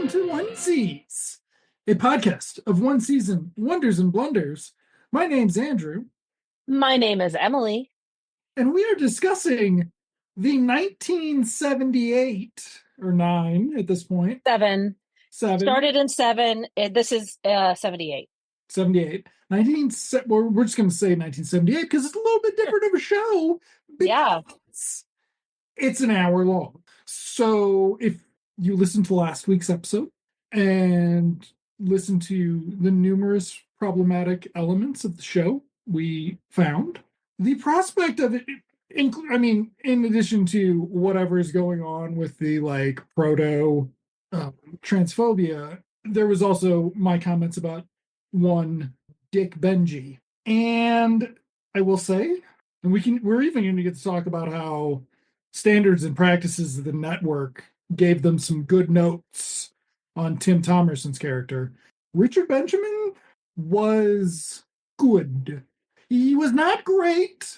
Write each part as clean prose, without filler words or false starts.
welcome to Onesies, a podcast of one season wonders and blunders. My name's Andrew, My name is Emily. and we are discussing the 1978 or 9 at this point. 7. 7. Started in 7. This is 78. 78. We're just going to say 1978 because it's a little bit different of a show. Yeah. It's an hour long. So if you listen to last week's episode and listen to the numerous problematic elements of the show we found, the prospect of it, in addition to whatever is going on with the proto transphobia, there was also my comments about one Dick Benji. And I will say, and we're even going to get to talk about how standards and practices of the network gave them some good notes on Tim Thomerson's character. Richard Benjamin was good. He was not great.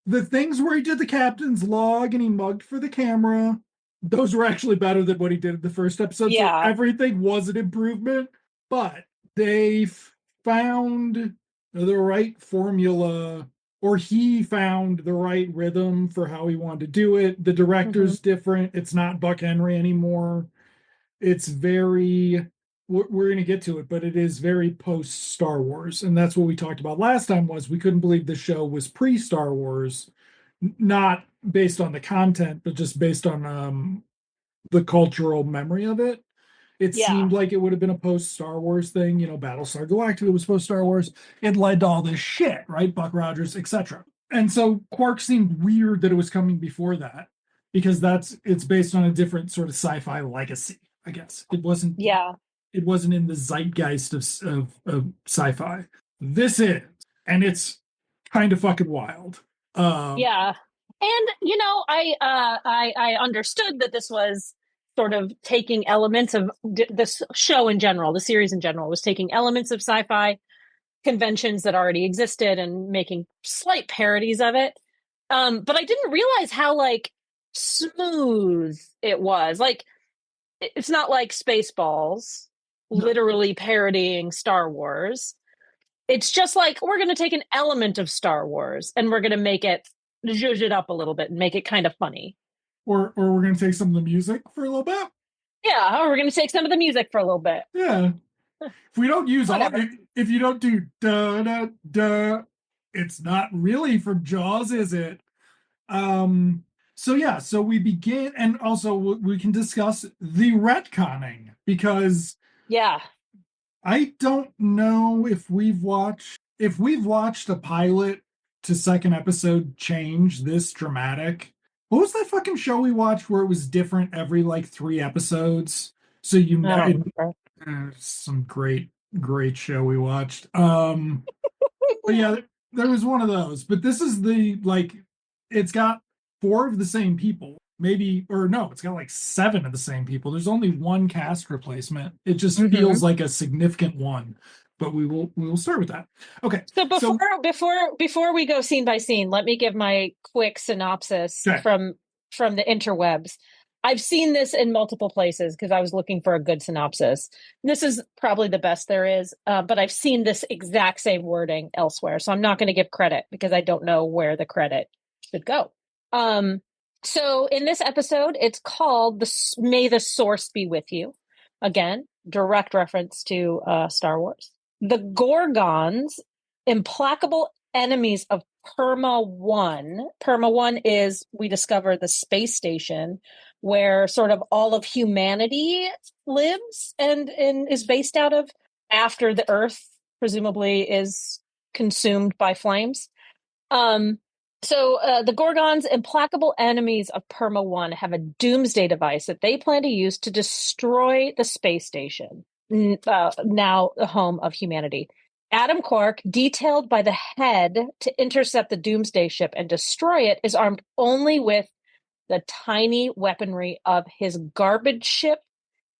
The things where he did the captain's log and he mugged for the camera, those were actually better than what he did in the first episode. Yeah. So everything was an improvement, but they found the right formula, or he found the right rhythm for how he wanted to do it. The director's different. It's not Buck Henry anymore. It's very, we're going to get to it, but it is very post Star Wars. And that's what we talked about last time, was we couldn't believe the show was pre Star Wars, not based on the content, but just based on the cultural memory of it. It seemed like it would have been a post Star Wars thing. Battlestar Galactica was post Star Wars. It led to all this shit, right? Buck Rogers, etc. And so Quark seemed weird that it was coming before that, because it's based on a different sort of sci-fi legacy, I guess. It wasn't in the zeitgeist of sci-fi. This is, and it's kind of fucking wild. And I understood that this was sort of taking elements of this show in general, the series in general, was taking elements of sci-fi conventions that already existed and making slight parodies of it. But I didn't realize how smooth it was. It's not like Spaceballs, literally parodying Star Wars. It's just we're going to take an element of Star Wars and we're going to make it, zhuzh it up a little bit and make it kind of funny. Or we're going to take some of the music for a little bit. Yeah, or we're going to take some of the music for a little bit. Yeah. If we don't use if you don't do da da da, it's not really from Jaws, is it? So we begin, and also we can discuss the retconning, because I don't know if we've watched a pilot to second episode change this dramatic. What was that fucking show we watched where it was different every 3 episodes? So you know, some great show we watched. But yeah, there was one of those. But this is it's got 4 of the same people, it's got 7 of the same people. There's only one cast replacement. It just feels like a significant one. But we will start with that. Okay. So before we go scene by scene, let me give my quick synopsis from the interwebs. I've seen this in multiple places because I was looking for a good synopsis. This is probably the best there is, but I've seen this exact same wording elsewhere, so I'm not going to give credit because I don't know where the credit should go. So in this episode, it's called May the Source Be With You. Again, direct reference to Star Wars. The Gorgons, implacable enemies of Perma-1. Perma-1 is, we discover, the space station where sort of all of humanity lives and is based out of after the Earth presumably is consumed by flames. So the Gorgons, implacable enemies of Perma-1, have a doomsday device that they plan to use to destroy the space station, now the home of humanity. Adam Quark, detailed by the head to intercept the doomsday ship and destroy it, is armed only with the tiny weaponry of his garbage ship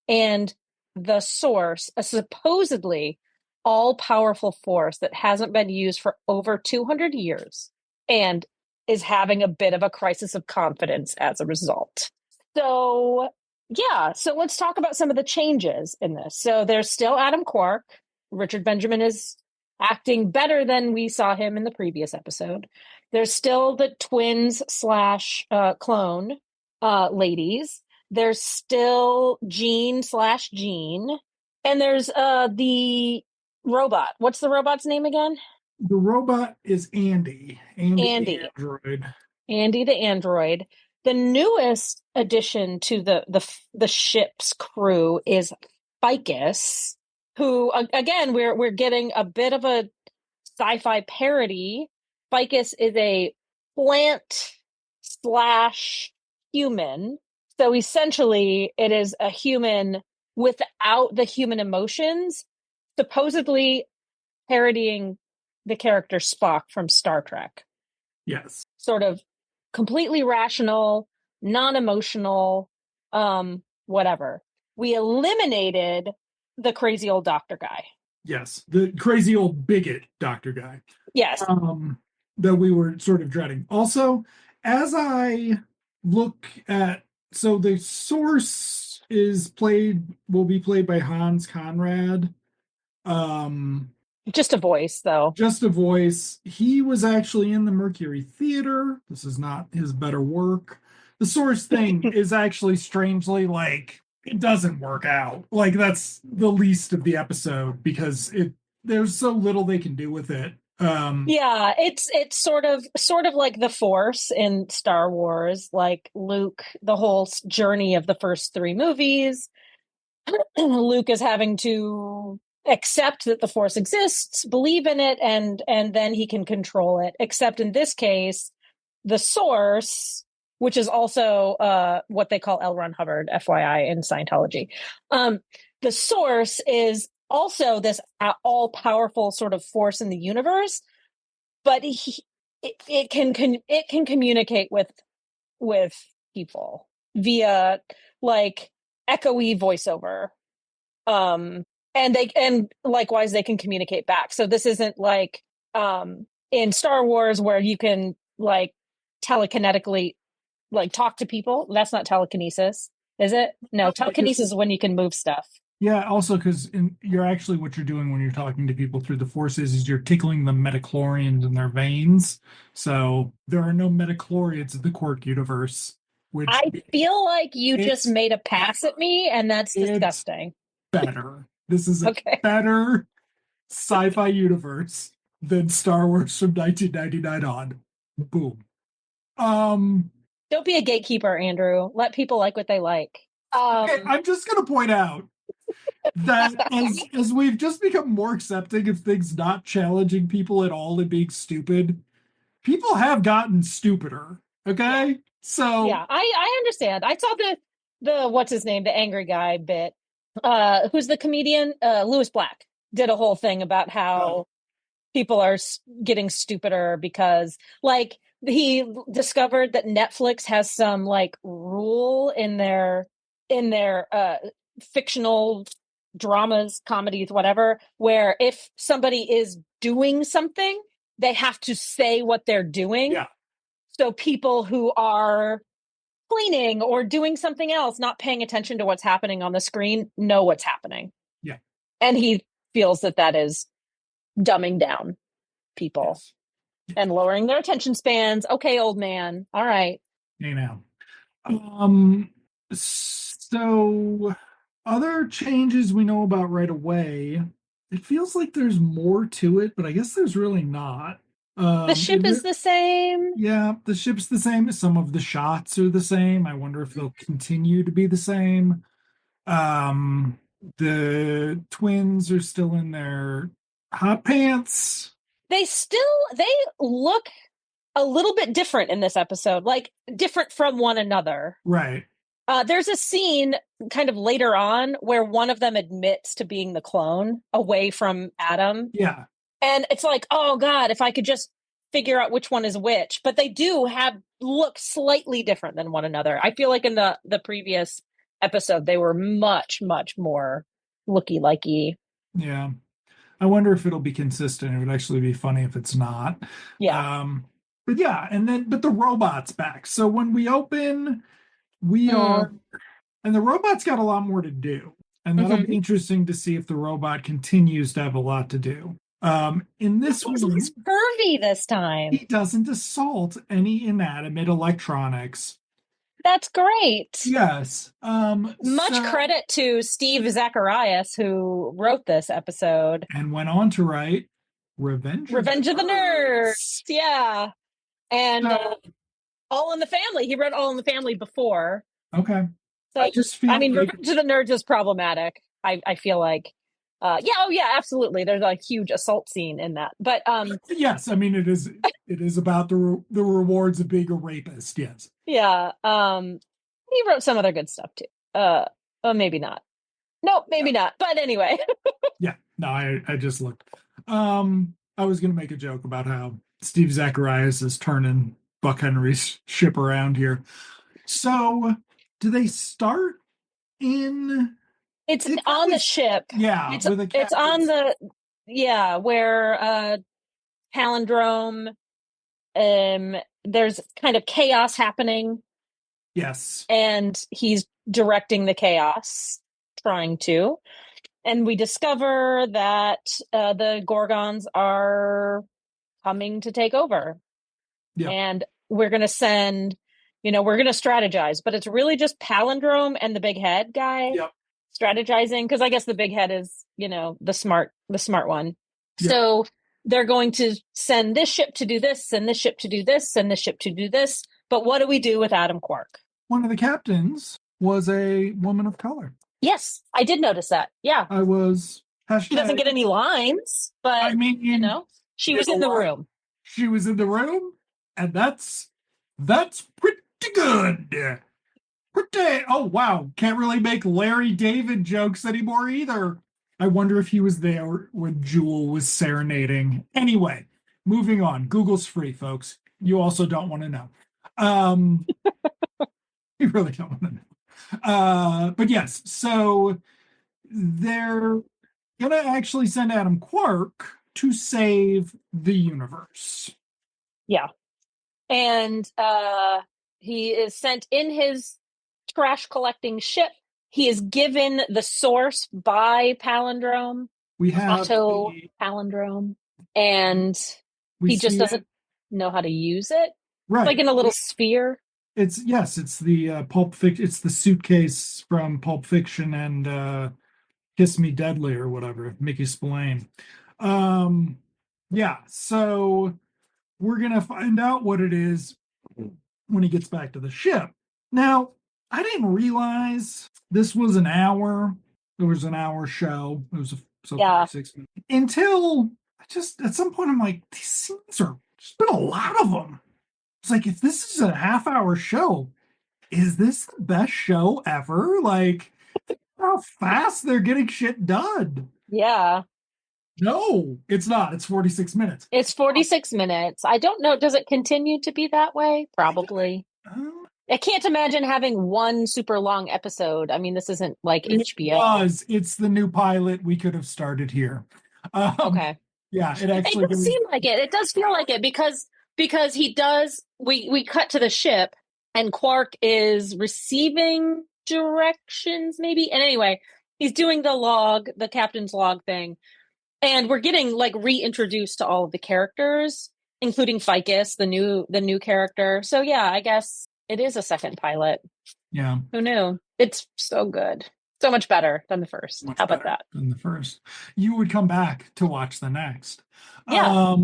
and the Source, a supposedly all-powerful force that hasn't been used for over 200 years and is having a bit of a crisis of confidence as a result. So Yeah, so let's talk about some of the changes in this. So there's still Adam Quark. Richard Benjamin is acting better than we saw him in the previous episode. There's still the twins slash clone ladies. There's still Jean slash Jean. And there's the robot. What's the robot's name again? The robot is Andy. Andy the Andy. android. Andy the android. The newest addition to the ship's crew is Ficus, who again we're getting a bit of a sci-fi parody. Ficus is a plant slash human. So essentially it is a human without the human emotions, supposedly parodying the character Spock from Star Trek. Yes. Sort of completely rational, non-emotional, whatever. We eliminated the crazy old doctor guy. Yes, the crazy old bigot doctor guy. Yes. That we were sort of dreading. Also, as I look at, so the source will be played by Hans Conrad. Just a voice, though. Just a voice. He was actually in the Mercury Theater. This is not his better work. The source thing is actually strangely like it doesn't work out. Like that's the least of the episode because there's so little they can do with it. Yeah, it's sort of like the Force in Star Wars, like Luke, the whole journey of the first three movies. Luke is having to accept that the Force exists, believe in it, and then he can control it. Except in this case, the source, which is also what they call L. Ron Hubbard, FYI, in Scientology. The source is also this all-powerful sort of force in the universe, but it can communicate with people via like echoey voiceover. And likewise they can communicate back. So this isn't like in Star Wars where you can like telekinetically like talk to people. That's not telekinesis, is it? No, telekinesis is when you can move stuff. Yeah, also because you're actually what you're doing when you're talking to people through the forces is you're tickling the metachlorians in their veins. So there are no metachlorians in the Quark universe. Which I feel like you just made a pass at me, and that's disgusting. Better. This is a okay. better sci-fi universe than Star Wars from 1999 on. Boom. Don't be a gatekeeper, Andrew. Let people like what they like. Okay, I'm just going to point out that as we've just become more accepting of things not challenging people at all and being stupid, people have gotten stupider. Okay, yeah. So yeah, I understand. I saw the what's his name, the angry guy bit. Who's the comedian? Lewis Black did a whole thing about how people are getting stupider because like he discovered that Netflix has some like rule in their fictional dramas, comedies, whatever, where if somebody is doing something, they have to say what they're doing. Yeah. So people who are cleaning or doing something else, not paying attention to what's happening on the screen, know what's happening. Yeah. And he feels that is dumbing down people yes. and lowering their attention spans. Okay, old man. All right. You know. So other changes we know about right away. It feels like there's more to it, but I guess there's really not. The ship is the same. Yeah, the ship's the same. Some of the shots are the same. I wonder if they'll continue to be the same. The twins are still in their hot pants. They look a little bit different in this episode, like different from one another. Right. There's a scene kind of later on where one of them admits to being the clone away from Adam. Yeah. And it's like, oh God, if I could just figure out which one is which. But they do look slightly different than one another. I feel like in the previous episode, they were much, much more looky-likey. Yeah. I wonder if it'll be consistent. It would actually be funny if it's not. Yeah. But yeah, but the robot's back. So when we open, we are And the robot's got a lot more to do. And that'll be interesting to see if the robot continues to have a lot to do. In this one, he's pervy this time. He doesn't assault any inanimate electronics. That's great. Yes. Much credit to Steve Zacharias, who wrote this episode. And went on to write Revenge of the Nerds. Yeah. And All in the Family. He wrote All in the Family before. Okay. So, Revenge of the Nerds is problematic. I feel like. Absolutely. There's a huge assault scene in that. But yes, it is about the rewards of being a rapist. Yes. Yeah. He wrote some other good stuff too. Maybe not. No, maybe not. But anyway. Yeah. No, I just looked. I was gonna make a joke about how Steve Zacharias is turning Buck Henry's ship around here. So do they start in it's on the ship? Yeah, it's on the where Palindrome, there's kind of chaos happening. Yes. And he's directing the chaos, trying to. And we discover that the Gorgons are coming to take over. Yep. And we're going to send, we're going to strategize, but it's really just Palindrome and the big head guy strategizing. Because I guess the big head is, the smart one. Yep. So they're going to send this ship to do this, and this ship to do this, and this ship to do this. But what do we do with Adam Quark? One of the captains was a woman of color. Yes, I did notice that. Yeah. I was. She doesn't get any lines, but, she was in the room. She was in the room, and that's pretty good. Pretty. Oh, wow. Can't really make Larry David jokes anymore either. I wonder if he was there when Jewel was serenading. Anyway, moving on. Google's free, folks. You also don't want to know. You really don't want to know. But yes, so they're going to actually send Adam Quark to save the universe. Yeah. And he is sent in his trash collecting ship. He is given the source by Palindrome. We have Palindrome. And he just doesn't know how to use it. Right. It's like in a little sphere. It's the Pulp Fiction. It's the suitcase from Pulp Fiction and Kiss Me Deadly or whatever, Mickey Spillane. So we're gonna find out what it is when he gets back to the ship. Now, I didn't realize this was an hour. It was an hour show. It was 46 minutes. Until just at some point I'm like, these scenes there's been a lot of them. It's like, if this is a half-hour show, is this the best show ever? Like, how fast they're getting shit done. Yeah. No, it's not. It's 46 minutes. It's 46 minutes. I don't know. Does it continue to be that way? Probably. I can't imagine having one super long episode. I mean, this isn't like HBO. It's the new pilot. We could have started here. Okay. Yeah, it does seem like it. It does feel like it because he does. We cut to the ship and Quark is receiving directions, maybe. And anyway, he's doing the captain's log thing, and we're getting like reintroduced to all of the characters, including Ficus, the new character. So yeah, I guess it is a second pilot. Yeah. Who knew? It's so good. So much better than the first. How about that? Than the first. You would come back to watch the next. Yeah.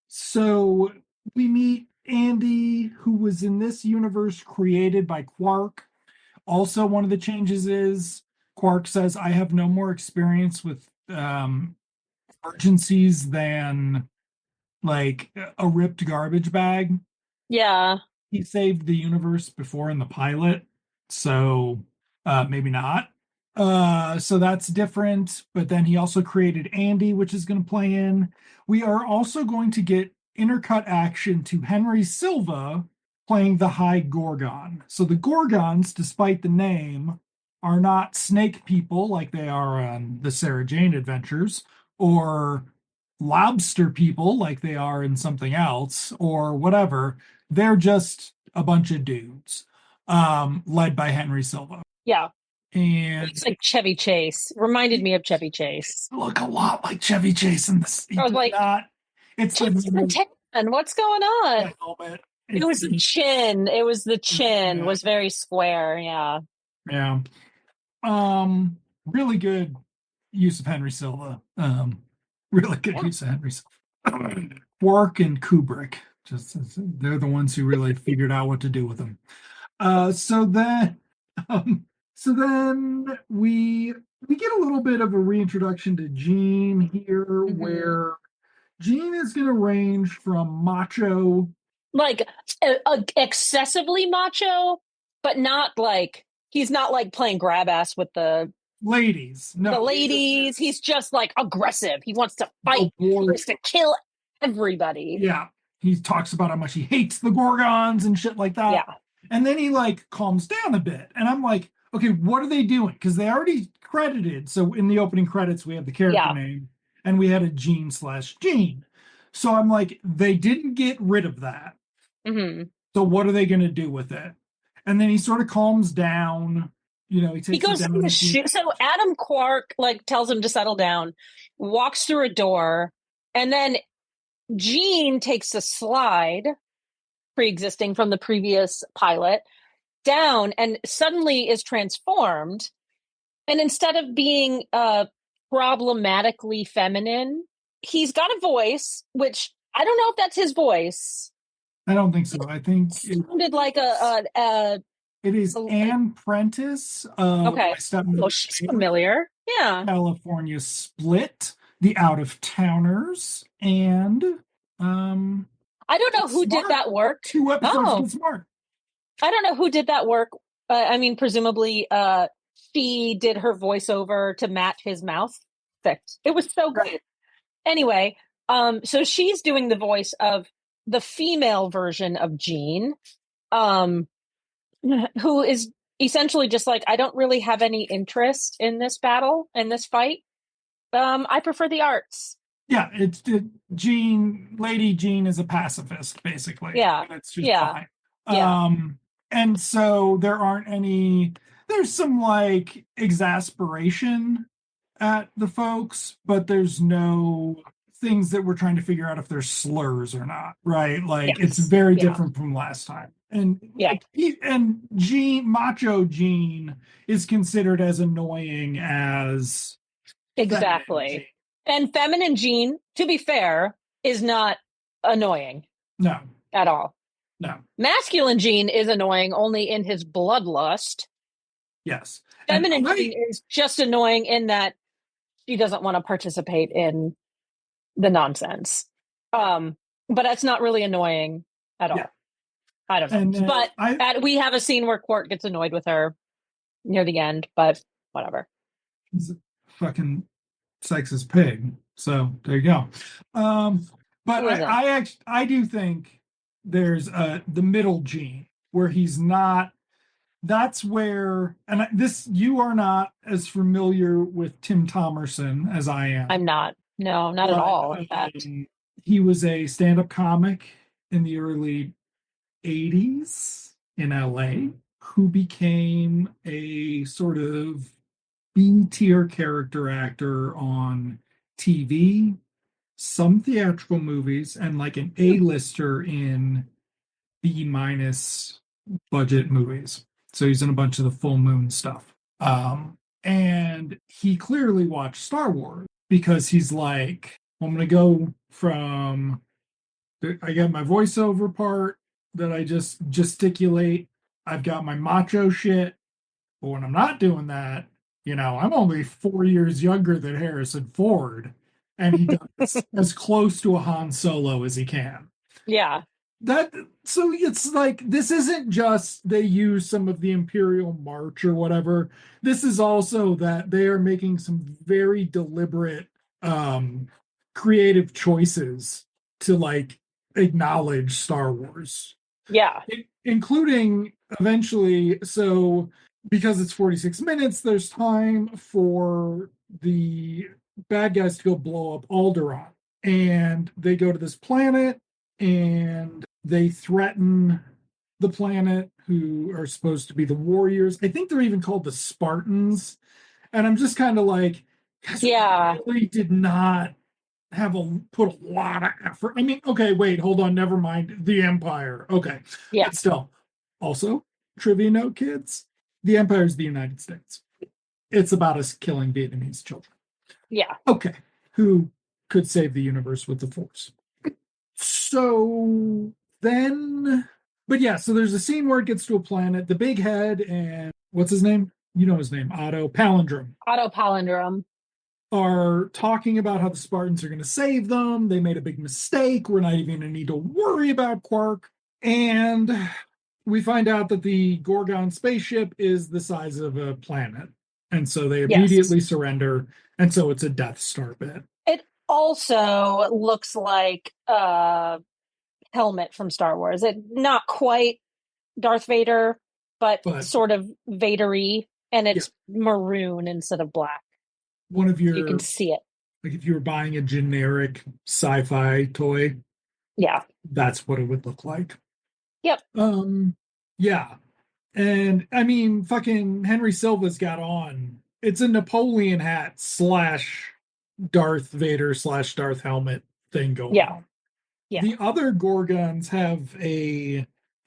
So we meet Andy, who was in this universe created by Quark. Also, one of the changes is Quark says, I have no more experience with emergencies than like a ripped garbage bag. Yeah. He saved the universe before in the pilot, so maybe not. So that's different. But then he also created Andy, which is going to play in. We are also going to get intercut action to Henry Silva playing the High Gorgon. So the Gorgons, despite the name, are not snake people like they are on the Sarah Jane Adventures, or lobster people like they are in something else, or whatever. They're just a bunch of dudes led by Henry Silva. Yeah. And It's like Chevy Chase. Reminded me of Chevy Chase. look a lot like Chevy Chase in this. He I was did like, not. It's the Chase the tan. What's going on? helmet. It It's was the chin. It was the chin. yeah, Was very square. Yeah. yeah. Really good use of Henry Silva. Really good Yeah. use of Henry Silva. Quark and Kubrick. Just they're the ones who really figured out what to do with them. So then, um, so then we get a little bit of a reintroduction to Gene here, Hmm. where Gene is going to range from macho. Like excessively macho, but not like he's not like playing grab ass with Ladies. the No, ladies. He's just like aggressive. He wants to the fight. He war. wants to kill everybody. Yeah, he talks about how much he hates the Gorgons and shit like that. Yeah. And then he like calms down a bit. And I'm like, okay, what are they doing? Because they already credited. So in the opening credits, we have the character Yeah. name and we had a Gene/Gene. So I'm like, they didn't get rid of that. Hmm. So what are they going to do with it? And then he sort of calms down. He He takes it goes down in the a few. shoe. So Adam Quark like tells him to settle down, walks through a door, and then Gene takes a slide pre-existing from the previous pilot down and suddenly is transformed. And instead of being problematically feminine, he's got a voice, which I don't know if that's his voice. I don't think so. I think It sounded like a it is Anne Prentice, okay. my Oh, stepmother, she's familiar. Yeah. California Split, The Out of Towners, and um, I don't know Get who did Smart. that work. 2 episodes of Oh, Get Smart. I don't know who did that work. I mean, presumably, she did her voiceover to match his mouth. Perfect. It was so good. Anyway, so she's doing the voice of the female version of Jean, um, who is essentially just like, I don't really have any interest in this battle, in this fight. I prefer the arts. Yeah, Lady Jean is a pacifist, basically, Yeah. and it's just Yeah. fine. Yeah. And so there's some like exasperation at the folks, but there's no things that we're trying to figure out if they're slurs or not, right? Like it's Yes. very Yeah. different from last time. And Yeah. like Macho Gene is considered as annoying as feminine Gene. Exactly. And feminine Jean, to be fair, is not annoying No, at all. no, Masculine Jean is annoying only in his bloodlust. yes. And Feminine Jean is just annoying in that she doesn't want to participate in the nonsense. But that's not really annoying at all. yeah. I don't know. And But we have a scene where Quark gets annoyed with her near the end, but whatever. fucking sexist pig. So there you go. But Who isn't? I do think there's the middle Gene where he's not. That's where, and this you are not as familiar with Tim Thomerson as I am. I'm not. No, not at all, in fact. He was a stand-up comic in the early 80s in LA who became a sort of B-tier character actor on TV, some theatrical movies, and like an A-lister in B minus budget movies. So he's in a bunch of the full moon stuff. And he clearly watched Star Wars because he's like, I'm going to go from, I got my voiceover part that I just gesticulate. I've got my macho shit. But when I'm not doing that, I'm only 4 years younger than Harrison Ford. And he does as close to a Han Solo as he can. Yeah. So it's like this isn't just they use some of the Imperial March or whatever. This is also that they are making some very deliberate creative choices to like acknowledge Star Wars. Yeah. Including eventually, so because it's 46 minutes, there's time for the bad guys to go blow up Alderaan. And they go to this planet and they threaten the planet who are supposed to be the warriors. I think they're even called the Spartans. And I'm just kind of like, guys Yeah. really did not put a lot of effort. I mean, okay, wait, hold on, never mind. The Empire. Okay. Yeah. But still. Also, trivia note, kids, the Empire is the United States. It's about us killing Vietnamese children. Yeah. Okay. Who could save the universe with the Force? So then, but yeah, so there's a scene where it gets to a planet, the big head, and what's his name? You know his name, Otto Palindrome, Auto palindrome. are talking about how the Spartans are going to save them. They made a big mistake. We're not even going to need to worry about Quark. And we find out that the Gorgon spaceship is the size of a planet. And so they Yes. immediately surrender. And so it's a Death Star bit. It also looks like a helmet from Star Wars. It not quite Darth Vader, but But sort of Vadery, and yeah, it's maroon instead of black. one of You can your, see it. like if you were buying a generic sci-fi toy, Yeah. that's what it would look like. Yep. Yeah. And I mean, fucking Henry Silva's got on. It's a Napoleon hat slash Darth Vader slash Darth helmet thing going Yeah. on. Yeah. The other Gorgons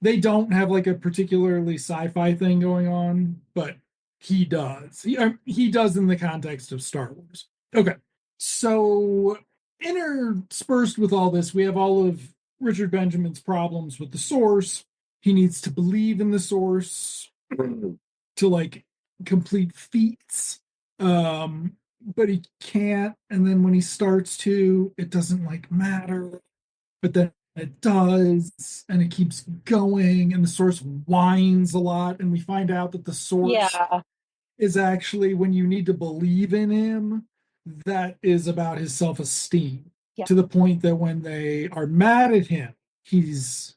they don't have like a particularly sci-fi thing going on, but he does. He does in the context of Star Wars. Okay. So interspersed with all this, we have all of Richard Benjamin's problems with the source. He needs to believe in the source to like complete feats. But he can't. And then when he starts to, it doesn't like matter. But then it does, and it keeps going, and the source whines a lot. And we find out that the source Yeah. is actually when you need to believe in him, that is about his self-esteem Yeah. to the point that when they are mad at him, he's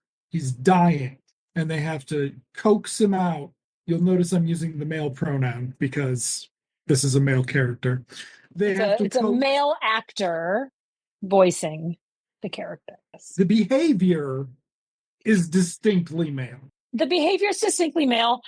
dying and they have to coax him out. You'll notice I'm using the male pronoun because this is a male character. They have to It's a coax male actor voicing the characters. the behavior is distinctly male. The behavior is distinctly male.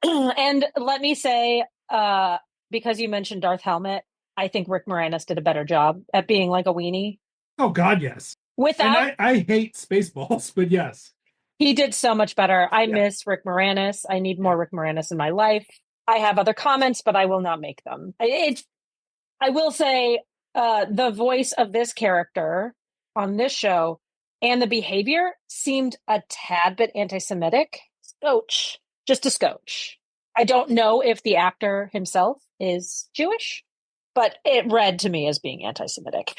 And let me say, because you mentioned Darth Helmet, I think Rick Moranis did a better job at being like a weenie. Oh God, yes. And Without, I hate Spaceballs, but yes. he did so much better. I Yeah. miss Rick Moranis. I need more Rick Moranis in my life. I have other comments, but I will not make them. I will say, the voice of this character on this show and the behavior seemed a tad bit anti-Semitic. Scotch, just a scotch. I don't know if the actor himself is Jewish, but it read to me as being anti-Semitic.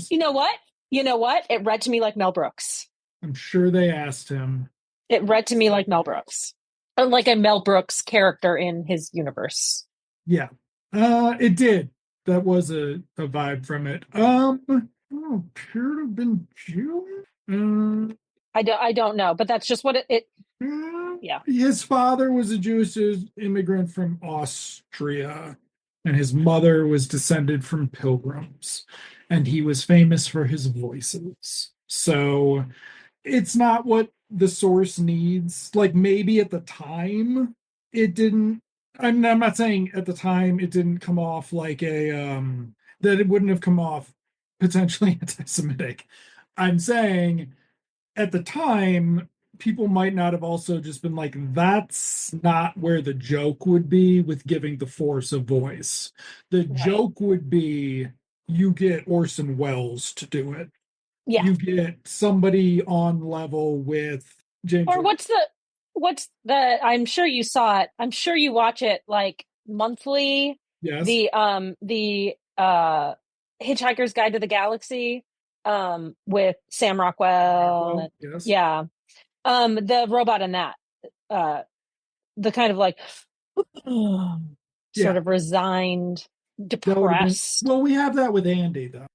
You know what? You know what? It read to me like Mel Brooks. I'm sure they asked him. It read to me like Mel Brooks, like a Mel Brooks character in his universe. Yeah. It did. That was a vibe from it. Appear to have been Jewish. I don't know, but that's just what it yeah. His father was a Jewish immigrant from Austria, and his mother was descended from pilgrims, and he was famous for his voices. So it's not what the source needs. Like maybe at the time it didn't. I'm not saying at the time it didn't come off like that it wouldn't have come off potentially anti-Semitic. I'm saying at the time people might not have also just been like, that's not where the joke would be with giving the force a voice. The joke would be you get Orson Welles to do it. Yeah. You get somebody on level with James. Or what's the I'm sure you saw it. I'm sure you watch it like monthly. Yes. The Hitchhiker's Guide to the Galaxy with Sam Rockwell. Yes. Yeah. The robot in that. The kind of like sort of resigned, depressed. Well, we have that with Andy though.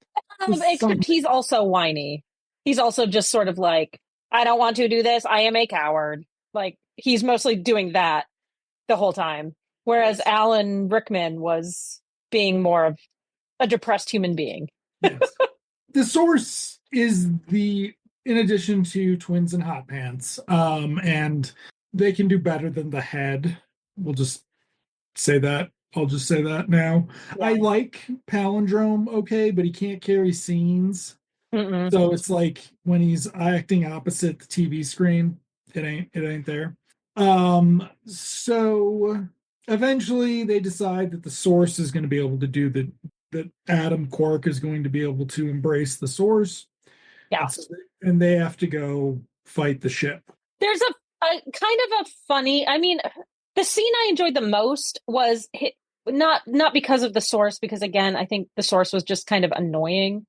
Except he's also whiny. He's also just sort of like, I don't want to do this. I am a coward. Like he's mostly doing that the whole time. Whereas Alan Rickman was being more of a depressed human being. Yes. The source is in addition to Twins and Hot Pants, and they can do better than the head. We'll just say that. I'll just say that now. I Yeah. like Palindrome okay, but he can't carry scenes. Mm-mm. So it's like when he's acting opposite the TV screen, it ain't there. So eventually they decide that the source is going to be able to do that Adam Quark is going to be able to embrace the source. Yeah. And so they have to go fight the ship. There's a kind of a funny, I mean, the scene I enjoyed the most was not because of the source, because again, I think the source was just kind of annoying.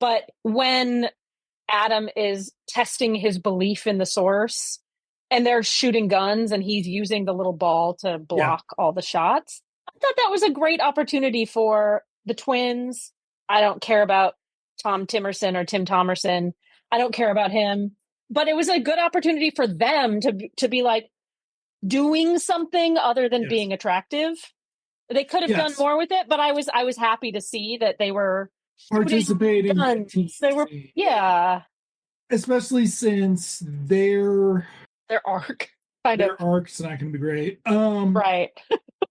But when Adam is testing his belief in the source and they're shooting guns and he's using the little ball to Yeah. block all the shots, I thought that was a great opportunity for the twins. I don't care about Tom Timerson or Tim Thomerson. I don't care about him. But it was a good opportunity for them to be like doing something other than Yes. being attractive. They could have done Yes. more with it, but I was happy to see that they were shooting Participating in a team guns. They were, scene. yeah, Especially since their arc kind of their arc's not going to be great. right.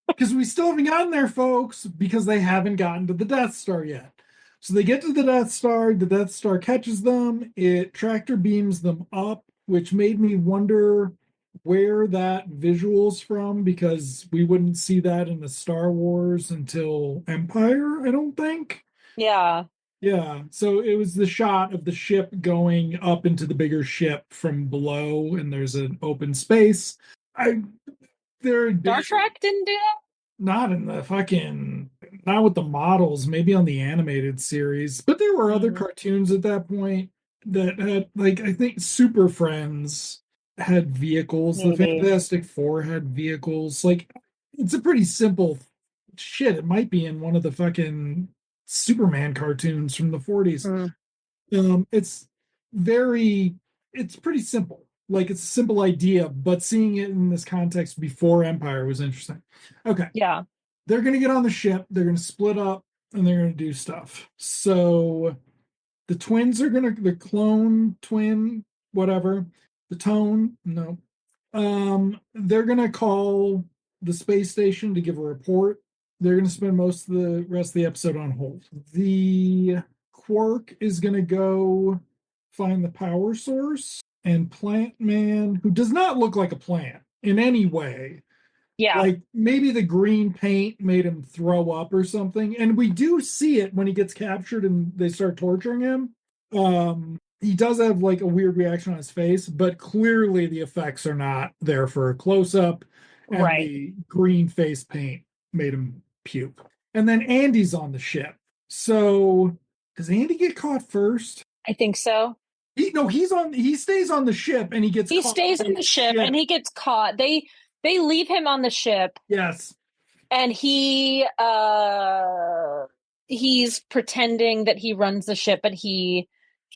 Because we still haven't gotten there, folks, because they haven't gotten to the Death Star yet. So they get to the Death Star catches them, it tractor beams them up, which made me wonder where that visual's from, because we wouldn't see that in the Star Wars until Empire, I don't think. Yeah, Yeah, so it was the shot of the ship going up into the bigger ship from below, and there's an open space. I there had Star been Trek didn't do that. not in the fucking not with the models, maybe on the animated series, but there were other Mm, cartoons at that point that had like I think Super Friends had vehicles, the maybe. Fantastic Four had vehicles. Like it's a pretty simple shit. It might be in one of the fucking Superman cartoons from the 40s. Mm, It's very, it's pretty simple. Like it's a simple idea, but seeing it in this context before Empire was interesting. Okay, yeah, they're gonna get on the ship, they're gonna split up, and they're gonna do stuff. So the twins are gonna, the clone twin, whatever, the tone, no. They're gonna call the space station to give a report. They're gonna spend most of the rest of the episode on hold. The Quark is gonna go find the power source, and Plant Man, who does not look like a plant in any way, yeah, like maybe the green paint made him throw up or something. And we do see it when he gets captured and they start torturing him. He does have like a weird reaction on his face, but clearly the effects are not there for a close up, and right. the green face paint made him puke. And then Andy's on the ship. So does Andy get caught first? I think so. He stays on the ship and he gets He caught stays by on the the ship and ship. he gets caught. They leave him on the ship Yes. and he's pretending that he runs the ship, but he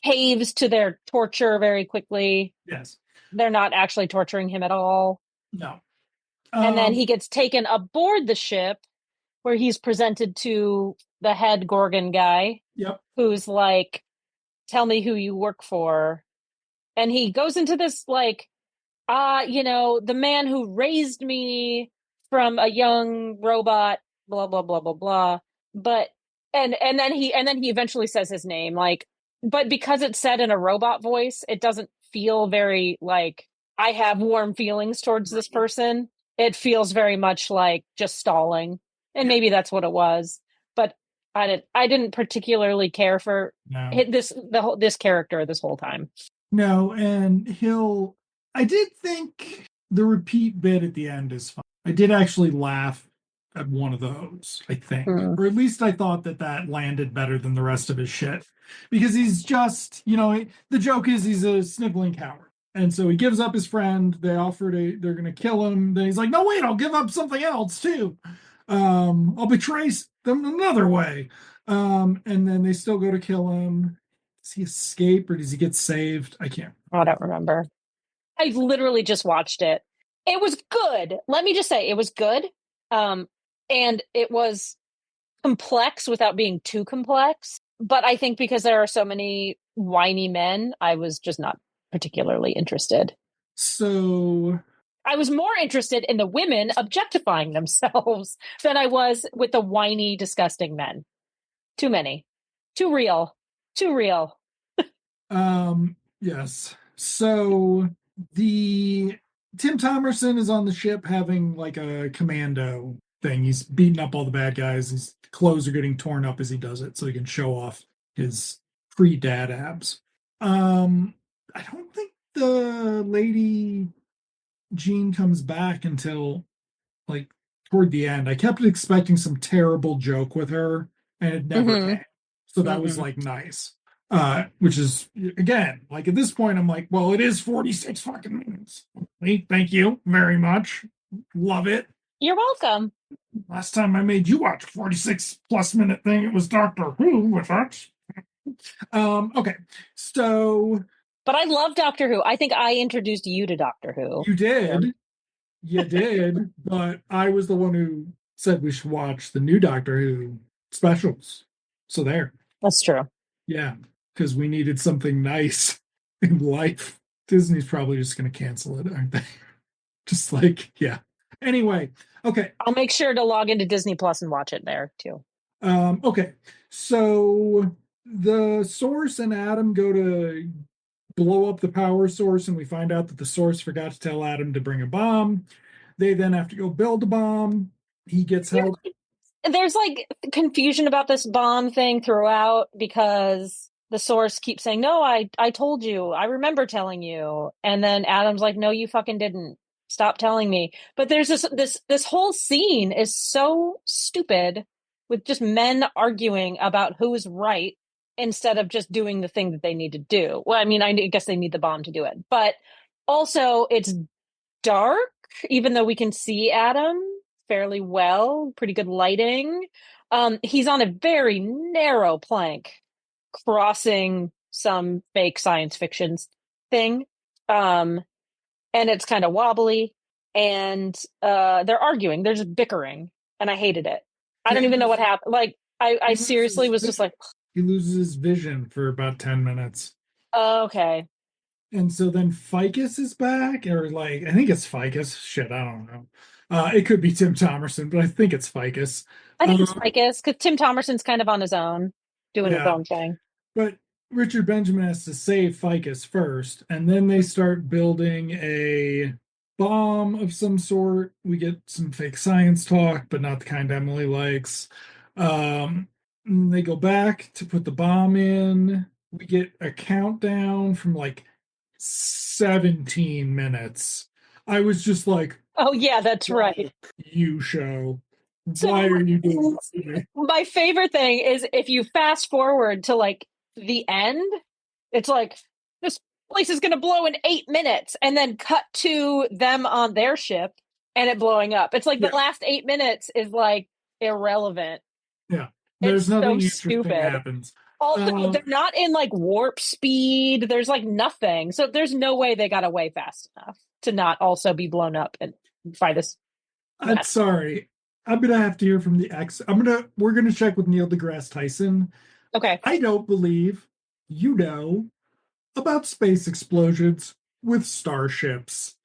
caves to their torture very quickly. Yes. They're not actually torturing him at all. No. And then Um, he gets taken aboard the ship where he's presented to the head Gorgon guy yep. who's like, tell me who you work for. And he goes into this like, the man who raised me from a young robot, blah, blah, blah, blah, blah. But and then he eventually says his name, like, but because it's said in a robot voice, it doesn't feel very like I have warm feelings towards this Right. person. It feels very much like just stalling. And Yeah. maybe that's what it was. But I didn't particularly care for No. this character this whole time. No, and I did think the repeat bit at the end is fun. I did actually laugh at one of those, I think. Hmm. Or at least I thought that that landed better than the rest of his shit. Because he's just, the joke is he's a sniveling coward. And so he gives up his friend. They're going to kill him. Then he's like, no, wait, I'll give up something else too. I'll betray them another way. And then they still go to kill him. Does he escape or does he get saved? I can't. I don't remember. I literally just watched it. It was good. Let me just say it was good. Um, and it was complex without being too complex. But I think because there are so many whiny men, I was just not particularly interested. So I was more interested in the women objectifying themselves than I was with the whiny, disgusting men. Too many. Too real. Too real. Yes. So the Tim Thomerson is on the ship having like a commando thing. He's beating up all the bad guys. His clothes are getting torn up as he does it, so he can show off his pre-dad abs. I don't think the lady Jean comes back until like toward the end. I kept expecting some terrible joke with her, and it never came. So that was like nice. Which is again, like at this point, I'm like, well, it is 46 fucking minutes. Thank you very much. Love it. You're welcome. Last time I made you watch a 46 plus minute thing, it was Doctor Who with us. Okay, so but I love Doctor Who. I think I introduced you to Doctor Who. You did. Yeah. You did, but I was the one who said we should watch the new Doctor Who specials. So there. That's true. Yeah, because we needed something nice in life. Disney's probably just going to cancel it, aren't they? Just like, yeah. Anyway, okay. I'll make sure to log into Disney Plus and watch it there too. Okay, so the Source and Adam go to blow up the power source, and we find out that the Source forgot to tell Adam to bring a bomb. They then have to go build a bomb. He gets help. There's like confusion about this bomb thing throughout because the Source keeps saying, no, I told you. I remember telling you. And then Adam's like, no, you fucking didn't. Stop telling me. But there's this whole scene is so stupid with just men arguing about who's right instead of just doing the thing that they need to do. Well, I mean, I guess they need the bomb to do it. But also it's dark, even though we can see Adam fairly well, pretty good lighting. He's on a very narrow plank crossing some fake science fiction thing. And it's kind of wobbly, and they're arguing. They're just bickering, and I hated it. I don't even know what happened. Like, I seriously was just like... He loses his vision for about 10 minutes. Okay. And so then Ficus is back, or like, I think it's Ficus. Shit, I don't know. It could be Tim Thomerson, but I think it's Ficus. I think it's Ficus, because Tim Thomerson's kind of on his own, doing his own thing. But Richard Benjamin has to save Ficus first, and then they start building a bomb of some sort. We get some fake science talk, but not the kind Emily likes. They go back to put the bomb in. We get a countdown from like 17 minutes. I was just like, oh yeah, that's right. You show. Why are you doing this to me? My favorite thing is if you fast forward to like the end, it's like this place is going to blow in 8 minutes, and then cut to them on their ship and it blowing up. It's like the last 8 minutes is like irrelevant. Yeah, there's nothing so interesting stupid. happens. Also, they're not in like warp speed. There's like nothing, so there's no way they got away fast enough to not also be blown up and by this. I'm sorry. I'm gonna have to hear from the ex. We're gonna check with Neil deGrasse Tyson. Okay. I don't believe you know about space explosions with starships.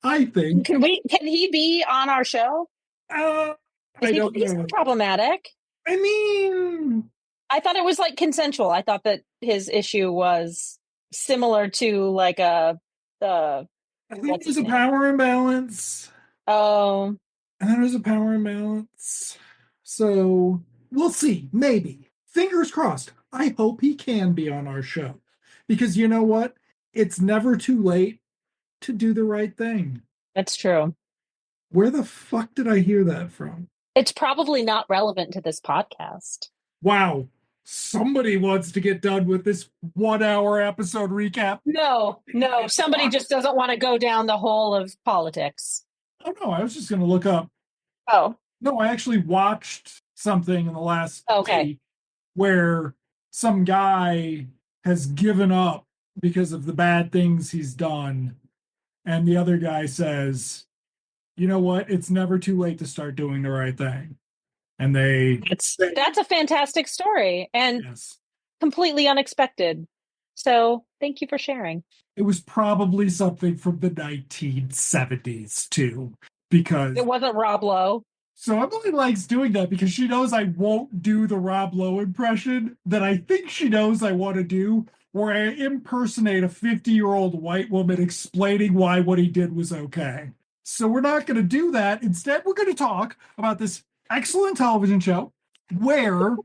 I think Can he be on our show? I don't He's know. Problematic. I mean, I thought it was like consensual. I thought that his issue was similar to like I think there's a power imbalance. Oh. And then there's a power imbalance. So we'll see. Maybe. Fingers crossed. I hope he can be on our show. Because you know what? It's never too late to do the right thing. That's true. Where the fuck did I hear that from? It's probably not relevant to this podcast. Wow. Somebody wants to get done with this 1 hour episode recap. No. Somebody just doesn't want to go down the hole of politics. Oh, no. I was just going to look up. Oh. No, I actually watched something in the last week where some guy has given up because of the bad things he's done. And the other guy says, you know what? It's never too late to start doing the right thing. And that's a fantastic story and completely unexpected. So Thank you for sharing. It was probably something from the 1970s too, because It wasn't Rob Lowe. so Emily likes doing that because she knows I won't do the Rob Lowe impression that I think she knows I want to do, where I impersonate a 50-year-old white woman explaining why what he did was okay. So we're not going to do that. Instead, we're going to talk about this excellent television show where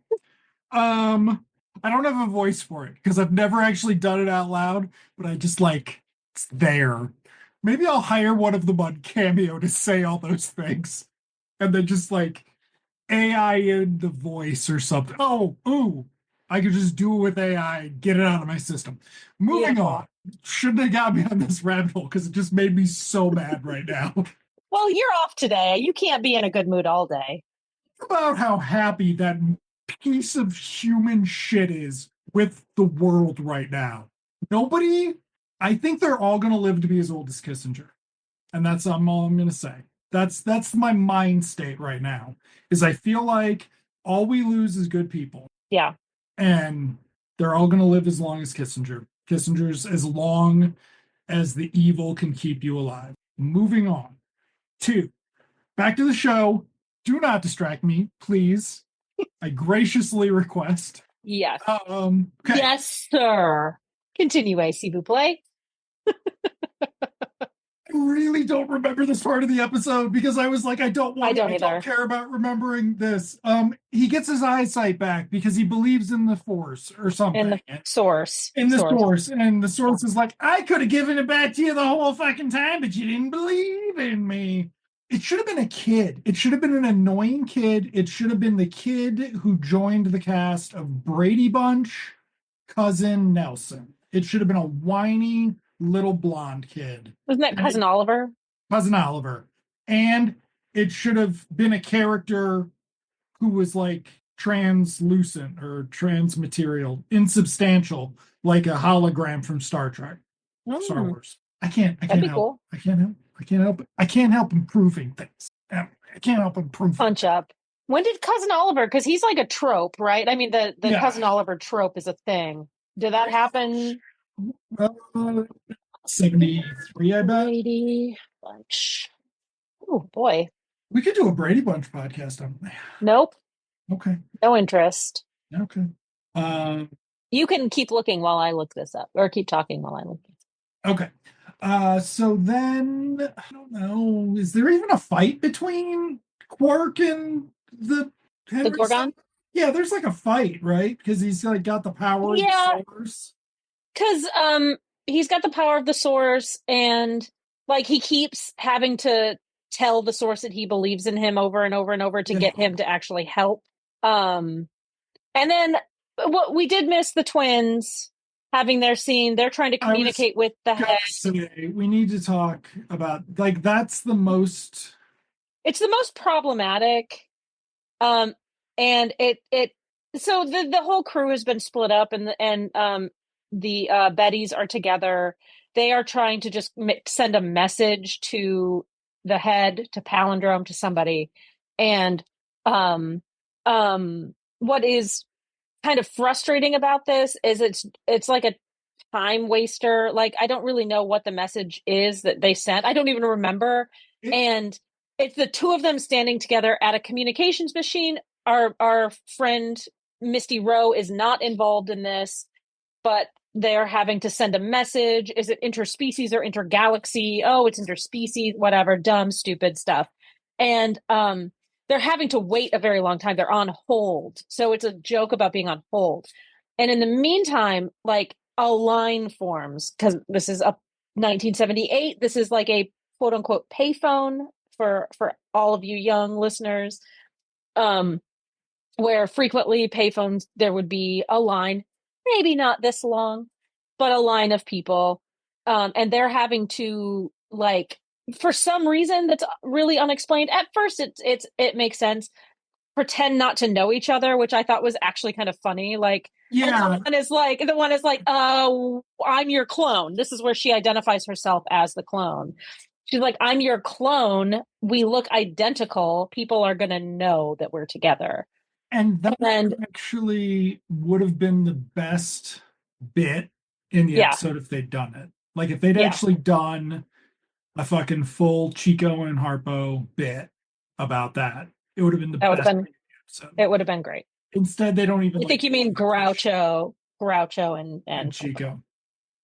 I don't have a voice for it because I've never actually done it out loud, but I just like it's there. Maybe I'll hire one of them on Cameo to say all those things and then just like AI in the voice or something. Oh, ooh, I could just do it with AI and get it out of my system. Moving Beautiful. on. Shouldn't have got me on this rabbit hole because it just made me so mad right now. Well, you're off today. You can't be in a good mood all day. About how happy that piece of human shit is with the world right now. Nobody, I think they're all going to live to be as old as Kissinger. And that's all I'm going to say. That's my mind state right now. Is I feel like all we lose is good people. Yeah. And they're all going to live as long as Kissinger. Kissinger's as long as the evil can keep you alive. Moving on. 2. Back to the show. Do not distract me, please. I graciously request. Yes. Okay. Yes, sir. Continue, s'il vous plaît. I really don't remember this part of the episode because I was like, I don't care about remembering this. He gets his eyesight back because he believes in the Force or something. In the source. In the source. And the source is like, I could have given it back to you the whole fucking time, but you didn't believe in me. It should have been a kid. It should have been an annoying kid. It should have been the kid who joined the cast of Brady Bunch, Cousin Nelson. It should have been a whiny little blonde kid. Wasn't that Cousin Oliver? Cousin Oliver. And it should have been a character who was like translucent or transmaterial, insubstantial, like a hologram from Star Trek, Star Wars. I can't help. Cool. I can't help improving things. I can't help improving. Punch up. When did Cousin Oliver? Because he's like a trope, right? I mean, the Cousin Oliver trope is a thing. Did that happen? 73, I bet. Brady Bunch. Oh boy. We could do a Brady Bunch podcast on that. Nope. Okay. No interest. Okay. You can keep looking while I look this up, or keep talking while I look. Okay. So then I don't know. Is there even a fight between Quark and the Gorgon? Yeah, there's like a fight, right? Because he's like got the power of the source. Because he's got the power of the source, and like he keeps having to tell the source that he believes in him over and over and over to get him to actually help. And then what we did miss the twins having their scene. They're trying to communicate with the head. We need to talk about like that's the most. It's the most problematic. And it so the whole crew has been split up, and the Bettys are together. They are trying to just send a message to the head, to Palindrome, to somebody. And what is kind of frustrating about this is it's like a time waster. Like, I don't really know what the message is that they sent. I don't even remember. And it's the two of them standing together at a communications machine. Our friend Misty Rowe is not involved in this, but they're having to send a message. Is it interspecies or intergalaxy? Oh, it's interspecies, whatever, dumb, stupid stuff. And they're having to wait a very long time. They're on hold. So it's a joke about being on hold. And in the meantime, like a line forms, because this is a 1978. This is like a quote unquote payphone for all of you young listeners. Where frequently payphones, there would be a line, maybe not this long, but a line of people. And they're having to, like, for some reason that's really unexplained. At first, it makes sense. Pretend not to know each other, which I thought was actually kind of funny. Like, the one is like, oh, I'm your clone. This is where she identifies herself as the clone. She's like, I'm your clone. We look identical. People are going to know that we're together. And that actually would have been the best bit in the Yeah. episode if they'd done it. Like if they'd Yeah. actually done a fucking full Chico and Harpo bit about that, it would have been the That would have best been, episode. it would have been great. Instead, they don't even I think like you mean Groucho and and Chico.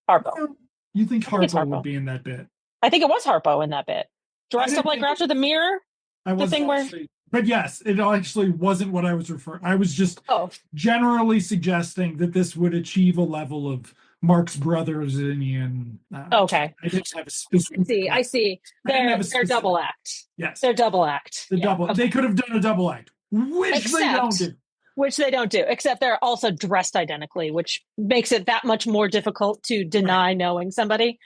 Harpo. You think I think it's Harpo would Harpo. be in that bit? I think it was Harpo in that bit. I Dressed up didn't like think Groucho the Mirror? I The wasn't thing where actually, but yes, it actually wasn't what I was referring. I was just oh generally suggesting that this would achieve a level of Marx Brothers and okay. I didn't have a specific. I see. I didn't have a They're specific. double act. Yes, They're double act. the Yeah. double. Okay. They could have done a double act, which they don't do. Which they don't do, except they're also dressed identically, which makes it that much more difficult to deny knowing somebody.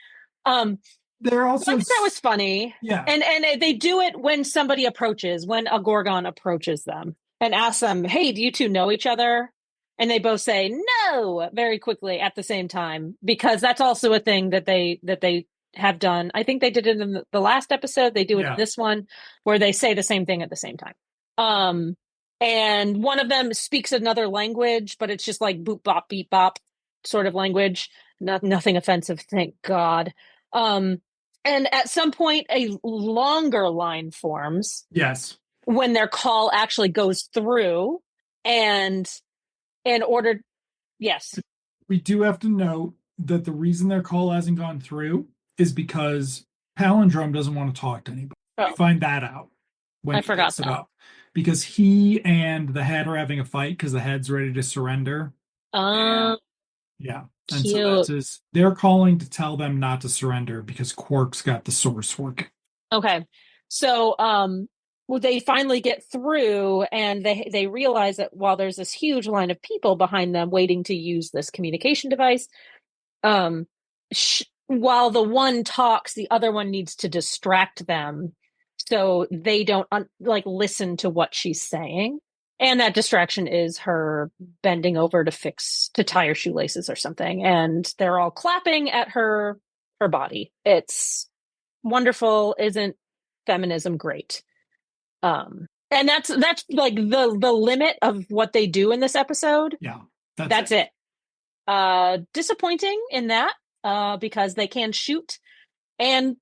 They're also that was funny. Yeah. And they do it when somebody approaches, when a Gorgon approaches them and asks them, "Hey, do you two know each other?" And they both say no very quickly at the same time, because that's also a thing that they have done. I think they did it in the last episode. They do it in this one, where they say the same thing at the same time. And one of them speaks another language, but it's just like boop bop beep bop sort of language. Nothing offensive, thank God. And at some point, a longer line forms. Yes. When their call actually goes through, and in order, yes. We do have to note that the reason their call hasn't gone through is because Palindrome doesn't want to talk to anybody. Oh. We find that out when I forgot it up. Because he and the head are having a fight because the head's ready to surrender. Yeah. And cute. so that's they're calling to tell them not to surrender because Quark's got the source working. Okay. So well, they finally get through, and they realize that while there's this huge line of people behind them waiting to use this communication device, while the one talks, the other one needs to distract them so they don't listen to what she's saying. And that distraction is her bending over to tie her shoelaces or something. And they're all clapping at her body. It's wonderful. Isn't feminism great? And that's like the limit of what they do in this episode. Yeah. That's it. Disappointing in that, because they can shoot and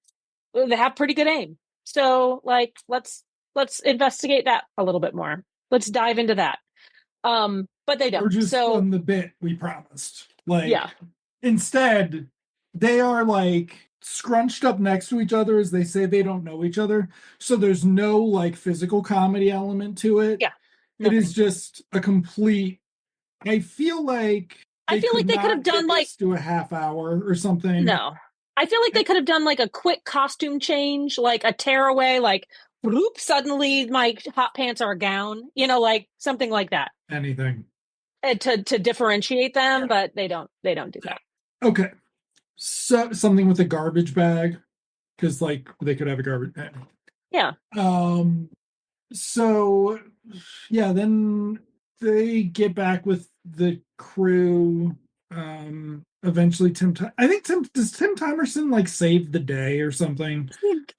they have pretty good aim. So let's investigate that a little bit more. Let's dive into that. But they don't. We're just on the bit we promised. Yeah. Instead, they are scrunched up next to each other as they say they don't know each other. So there's no physical comedy element to it. Yeah. It is just a complete. I feel like they could have done do a half hour or something. No. I feel like they could have done a quick costume change, like a tearaway, whoop, suddenly my hot pants are a gown, something like that. Anything. To differentiate them, but they don't do that. Okay. So something with a garbage bag, because they could have a garbage bag. Yeah. So yeah, then they get back with the crew. Eventually I think does Tim Timerson save the day or something?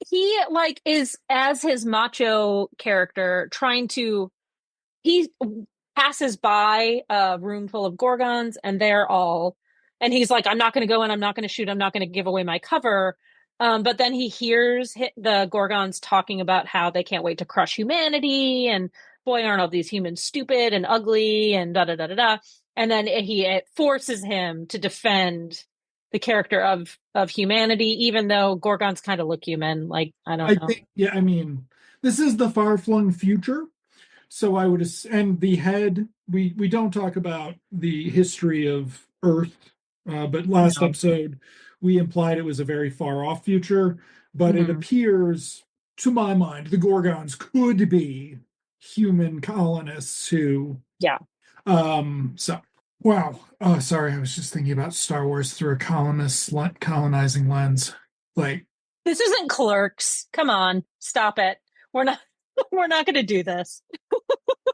He is, as his macho character, he passes by a room full of Gorgons, and and he's like, I'm not going to go in, I'm not going to shoot, I'm not going to give away my cover. But then he hears the Gorgons talking about how they can't wait to crush humanity, and boy, aren't all these humans stupid and ugly, and da da da da da. And then it forces him to defend the character of humanity, even though Gorgons kind of look human. I don't know. I mean, this is the far-flung future. So I would, and the head, we don't talk about the history of Earth, but last episode we implied it was a very far-off future, but it appears, to my mind, the Gorgons could be human colonists who... Yeah. So, wow. Oh, sorry, I was just thinking about Star Wars through a colonizing lens. This isn't Clerks. Come on, stop it. We're not going to do this.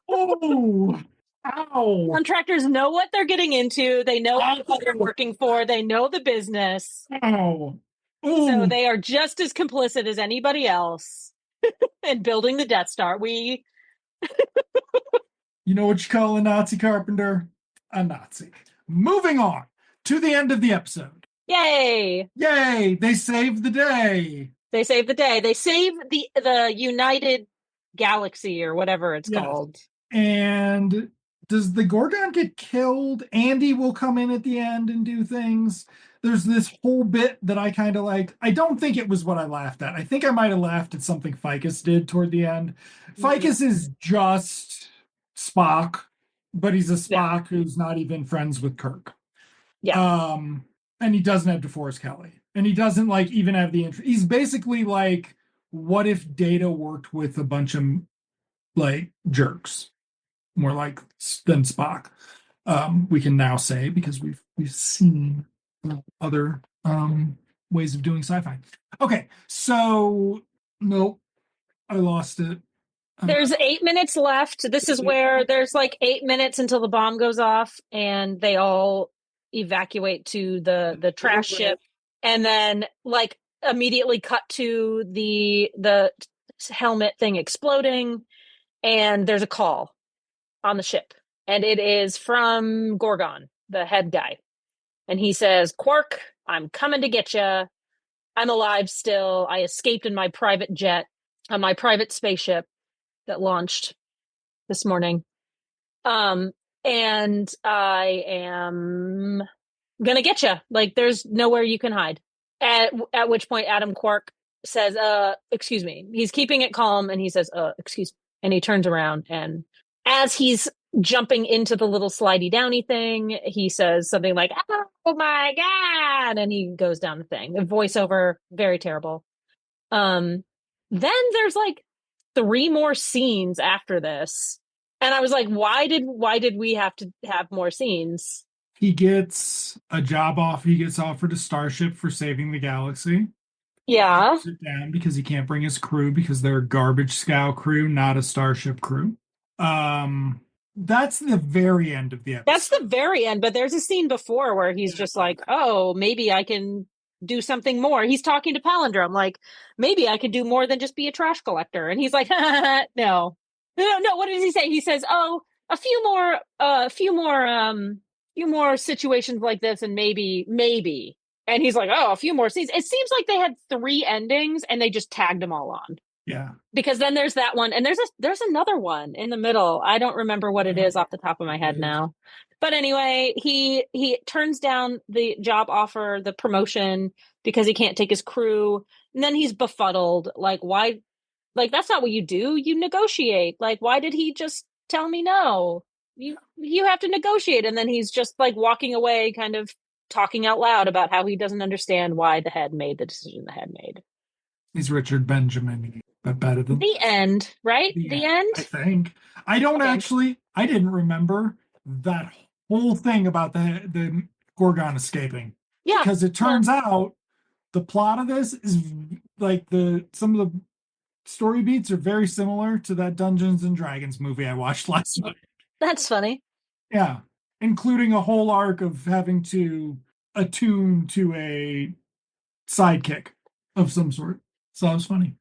Oh, ow. Contractors know what they're getting into. They know what they're working for. They know the business. Ow. So they are just as complicit as anybody else in building the Death Star. You know what you call a Nazi, Carpenter? A Nazi. Moving on to the end of the episode. Yay! Yay! They saved the day. They save the day. They save the United Galaxy or whatever it's called. And does the Gorgon get killed? Andy will come in at the end and do things. There's this whole bit that I kind of liked. I don't think it was what I laughed at. I think I might have laughed at something Ficus did toward the end. Ficus is just Spock, but he's a Spock who's not even friends with Kirk. Yeah. And he doesn't have DeForest Kelly. And he doesn't like even have the interest. He's basically like, what if Data worked with a bunch of like jerks? More like than Spock. We can now say because we've seen other ways of doing sci-fi. Okay, so nope, I lost it. There's 8 minutes left. This is where there's like 8 minutes until the bomb goes off, and they all evacuate to the trash ship, and then like immediately cut to the helmet thing exploding, and there's a call on the ship, and it is from Gorgon, the head guy, and he says, "Quark, I'm coming to get you. I'm alive still. I escaped in my private jet on my private spaceship that launched this morning. And I am gonna get you. Like, there's nowhere you can hide." At which point Adam Quark says, excuse me. He's keeping it calm, and he says, excuse me. And he turns around, and as he's jumping into the little slidey downy thing, he says something like, "Oh my God," and he goes down the thing. The voiceover, very terrible. Then there's like 3 more scenes after this, and I was like, why did we have to have more scenes? He gets a job offer. He gets offered a starship for saving the galaxy. Yeah. He sit down because he can't bring his crew because they're a garbage scow crew, not a starship crew. That's the very end of the episode. That's the very end, but there's a scene before where he's just like, oh, maybe I can do something more. He's talking to Palindrome, like, maybe I could do more than just be a trash collector. And he's like, no. What does he say? He says, oh, a few more situations like this, and maybe. And he's like, oh, a few more scenes. It seems like they had 3 endings and they just tagged them all on. Yeah. Because then there's that one, and there's another one in the middle. I don't remember what it is off the top of my head now. But anyway, he turns down the job offer, the promotion, because he can't take his crew. And then he's befuddled. Like, why? Like, that's not what you do. You negotiate. Like, why did he just tell me no? You have to negotiate. And then he's just like walking away, kind of talking out loud about how he doesn't understand why the head made the decision the head made. He's Richard Benjamin, but better than the end, right? The end. I think. I don't actually. I didn't remember that whole thing about the Gorgon escaping. Yeah, because it turns out the plot of this is like some of the story beats are very similar to that Dungeons and Dragons movie I watched last night. That's funny. Yeah, including a whole arc of having to attune to a sidekick of some sort. So that was funny.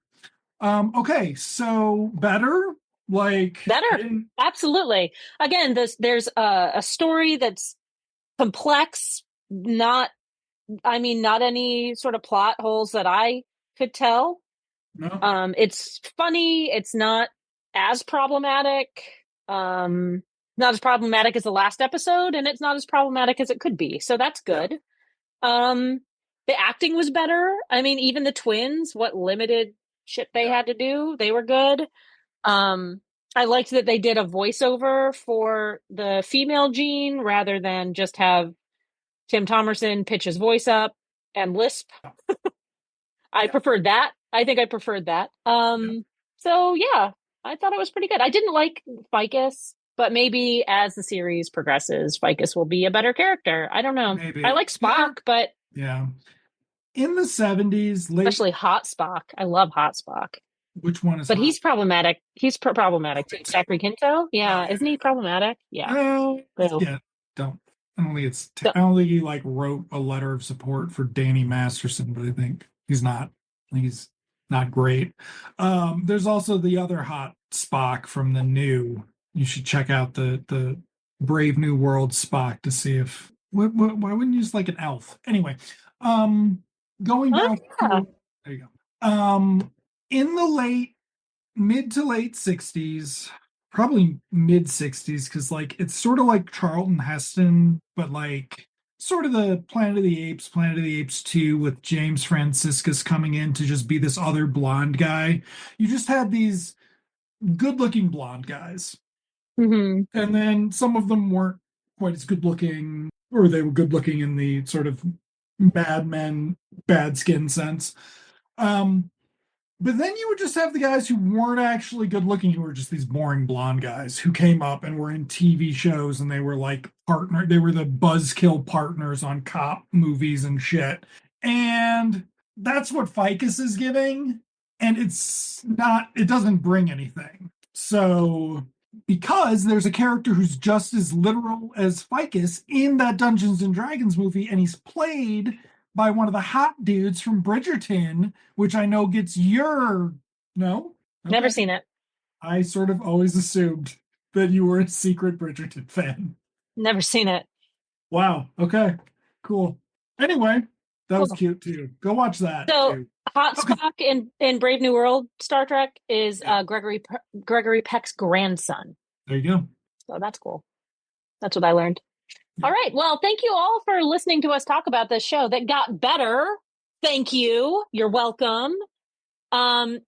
Okay, so better? Absolutely. Again, there's a story that's complex, not any sort of plot holes that I could tell. No. It's funny, it's not as problematic. Not as problematic as the last episode, and it's not as problematic as it could be. So that's good. Yeah. The acting was better. I mean, even the twins, what limited shit they had to do, they were good. I liked that they did a voiceover for the female Jean rather than just have Tim Thomerson pitch his voice up and lisp. I preferred that. I think I preferred that. So yeah, I thought it was pretty good. I didn't like Ficus, but maybe as the series progresses, Ficus will be a better character. I don't know. Maybe. I like Spock, but yeah. In the 70s, especially Hot Spock. I love Hot Spock. Which one is? But he's problematic. He's problematic too. Zachary Quinto. Yeah, isn't he problematic? Yeah. Yeah. Don't. I don't think it's. I don't think he like wrote a letter of support for Danny Masterson, but I think he's not. I think he's not great. There's also the other hot Spock from the new. You should check out the Brave New World Spock to see if Why wouldn't you use like an elf? Anyway, um, going Oh back yeah. to there you go. In the mid to late 60s, probably mid 60s, because like it's sort of like Charlton Heston, but like sort of the Planet of the Apes 2 with James Franciscus coming in to just be this other blonde guy. You just had these good-looking blonde guys. Hmm. And then some of them weren't quite as good looking, or they were good looking in the sort of bad men, bad skin sense. Um, but then you would just have the guys who weren't actually good looking, who were just these boring blonde guys who came up and were in TV shows and they were like they were the buzzkill partners on cop movies and shit. And that's what Ficus is giving. And it doesn't bring anything. So, because there's a character who's just as literal as Ficus in that Dungeons and Dragons movie, and he's played by one of the hot dudes from Bridgerton, which I know gets your no. Never Okay. seen it. I sort of always assumed that you were a secret Bridgerton fan. Never seen it. Wow. Okay. Cool. Anyway, that was Cool. cute too. Go watch that So too. Hot Okay. Spock in Brave New World Star Trek is Yeah, Gregory Peck's grandson. there you go. So that's cool. That's what I learned. Yeah. All right. Well, thank you all for listening to us talk about this show that got better. Thank you. You're welcome. Andrew,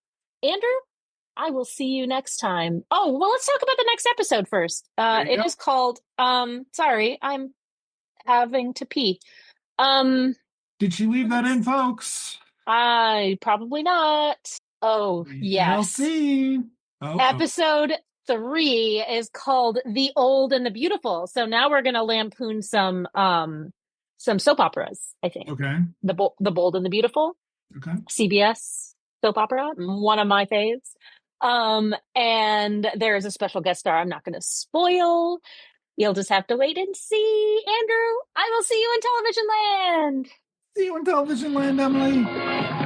I will see you next time. Oh, well, let's talk about the next episode first. There you It go. is called sorry, I'm having to pee. Um, Did she leave that in, folks? I probably not. Oh, We shall yes. see. Oh, Episode 3 is called The Old and the Beautiful. So now we're gonna lampoon some soap operas, I think. okay. The Bold and the Beautiful, Okay. CBS soap opera, one of my faves. And there is a special guest star I'm not gonna spoil. You'll just have to wait and see. Andrew, I will see you in television land. See you in television land, Emily.